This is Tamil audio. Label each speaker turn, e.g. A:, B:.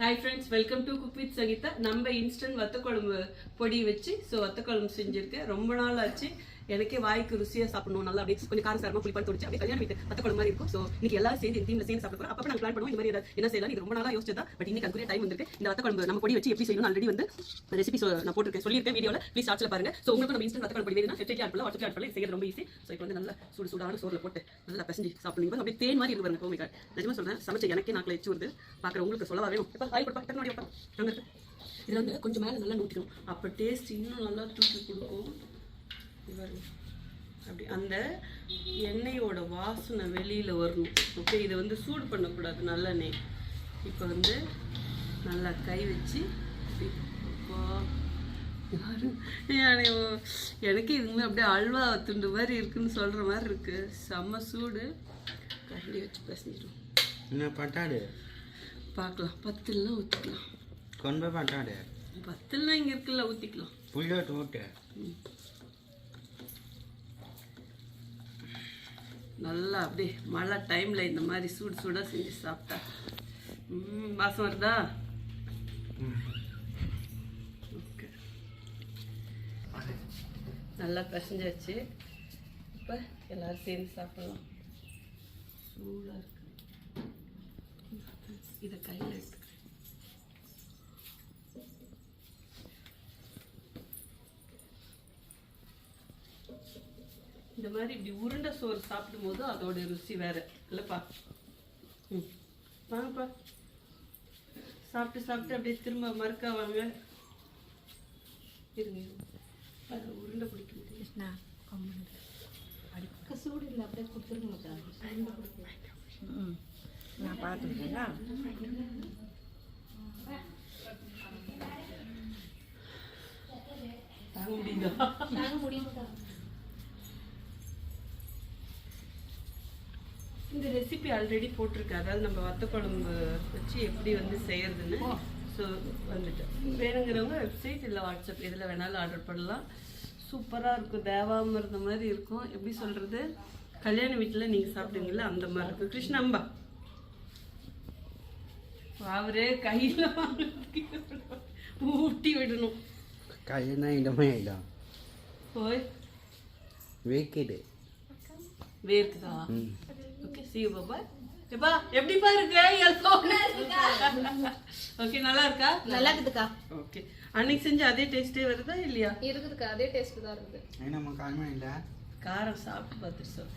A: Hi friends, welcome to cook with Sangeetha. நம்ம இன்ஸ்டன்ட் வத்த குழம்பு பொடி வச்சு வத்த குழம்பு செஞ்சுருக்கேன். ரொம்ப நாள் ஆச்சு. எனக்கே வாய்க்கு ருசியாக சாப்பிடணும். நல்லா அப்படியே கொஞ்சம் காரசாரமாக புளிப்பாடு தோடிச்சு அப்படியே கல்யாணம் வீட்டு வத்த குழம்பு மாதிரி இருக்கும். ஸோ இன்னைக்கு எல்லாரும் சேர்ந்து இந்த டீமில் சேர்ந்து சாப்பிட போகிறோம். அப்போ நாங்கள் பிளான் பண்ணுவோம் இந்த மாதிரி ஏதாவது என்ன செய்யலாம். இது ரொம்ப நாளாக யோசிச்சதா. பட் இன்னைக்கு அதுக்குரிய டைம் வந்துருக்கு. இந்த வத்த குழம்பு நம்ம பொடி வச்சு எப்படி செய்யணும் ஆல்ரெடி வந்து ரெசிபி நான் போட்டிருக்கேன், சொல்லியிருக்கேன் வீடியோவில். ப்ளீஸ் ஸ்டார்ட்ல பாருங்க. ஸோ உங்களுக்கு நம்ம இன்ஸ்டன்ட் வத்த குழம்பு பொடி வேணும்னா வெப்சைட் ஆட் பண்ணலாம், வாட்ஸ்அப் ஆட் பண்ணலாம். செய்யறது ரொம்ப ஈஸி. ஸோ இப்போ வந்து நல்லா சூடான சோறில் போட்டு நல்லா பசஞ்சு சாப்பிடுங்க. அப்படியே தேன் மாதிரி இருக்கு பாருங்க. கோமிக்கா நிஜமா சொல்றேன், சமைச்ச எனக்கே நாக்கில் எச்சு வருது. பார்க்குற உங்களுக்கு சொல்லவா வேணும். இப்போ காய் கொடுப்பா டக்குனு வைப்பா. இதில் வந்து கொஞ்சம் மேலே நல்லா ஊற்றிக்கணும். அப்போ டேஸ்ட் இன்னும் நல்லா தூக்கி கொடுக்கும். அப்படி அந்த எண்ணெயோட வாசனை வெளியில் வரணும். ஓகே, இதை வந்து சூடு பண்ணக்கூடாது நல்லெண்ணெய். இப்போ வந்து நல்லா கை வச்சு எனக்கு இதுவுமே அப்படியே அல்வா துண்டு மாதிரி இருக்குன்னு சொல்கிற மாதிரி இருக்கு. செம்ம சூடு. கரண்டி வச்சு பேசிடுவோம்.
B: என்ன பட்டாடு
A: பார்க்கலாம். 10 ஊற்றிக்கலாம்.
B: கொண்டு பட்டாடு
A: 10 இங்கே இருக்குல்ல, ஊற்றிக்கலாம்.
B: புள்ளோட்டு ஊட்டு.
A: நல்லா அப்படியே மழை டைமில் இந்த மாதிரி சூடு சூடாக செஞ்சு சாப்பிட்டா வாசம் வருதா? ஓகே, நல்லா பிசைஞ்சாச்சு. இப்போ எல்லாரும் சேர்ந்து சாப்பிடலாம். சூடாக இருக்கு. இதை கையில் எடுத்துக்கிறேன். இந்த மாதிரி இப்படி உருண்டை சோறு சாப்பிடும் போது அதோட ருசி வேற இல்லைப்பா. வாங்கப்பா, சாப்பிட்டு சாப்பிட்டு அப்படியே திரும்ப மறுக்கா வாங்க. இருங்க, அதில் உருண்டை பிடிக்க முடியும்.
C: சூடு இல்லை, அப்படியே கொடுத்துருங்க. நான் பார்த்துருக்கேங்களா?
A: தாங்க முடியுதா?
C: தாங்க முடியுதா?
A: இந்த ரெசிபி ஆல்ரெடி போட்டிருக்கு. அதாவது நம்ம வத்த குழம்பு வச்சு எப்படி வந்து செய்யறதுன்னு. ஸோ வந்துட்டு வேணுங்கிறவங்க வெப்சைட் இல்லை வாட்ஸ்அப் எதில் வேணாலும் ஆர்டர் பண்ணலாம். சூப்பராக இருக்கும். தேவாமல் இருந்த மாதிரி இருக்கும். எப்படி சொல்கிறது, கல்யாண வீட்டில் நீங்கள் சாப்பிடுவீங்களா அந்த மாதிரி இருக்கும். கிருஷ்ணம்பா அவரே கையில் ஊட்டி விடணும்.
B: கையினா இடமே ஆயிடும்.
A: ஓய்
B: வேக்கிடு
A: வேர்க்குதா? Okay, see you, bye. எப்பா எப்படிப்பா இருக்கு? ஓகே, நல்லா இருக்கா?
C: நல்லா இருக்குதுக்கா.
A: ஓகே, அன்னைக்கு செஞ்ச அதே டேஸ்டே வருதா இல்லையா?
C: இருக்குதுக்கா, அதே டேஸ்ட் தான் இருக்குது.
B: நம்ம காரணம் இல்லை.
A: காரம் சாப்பிட்டு பார்த்துட்டு சொல்.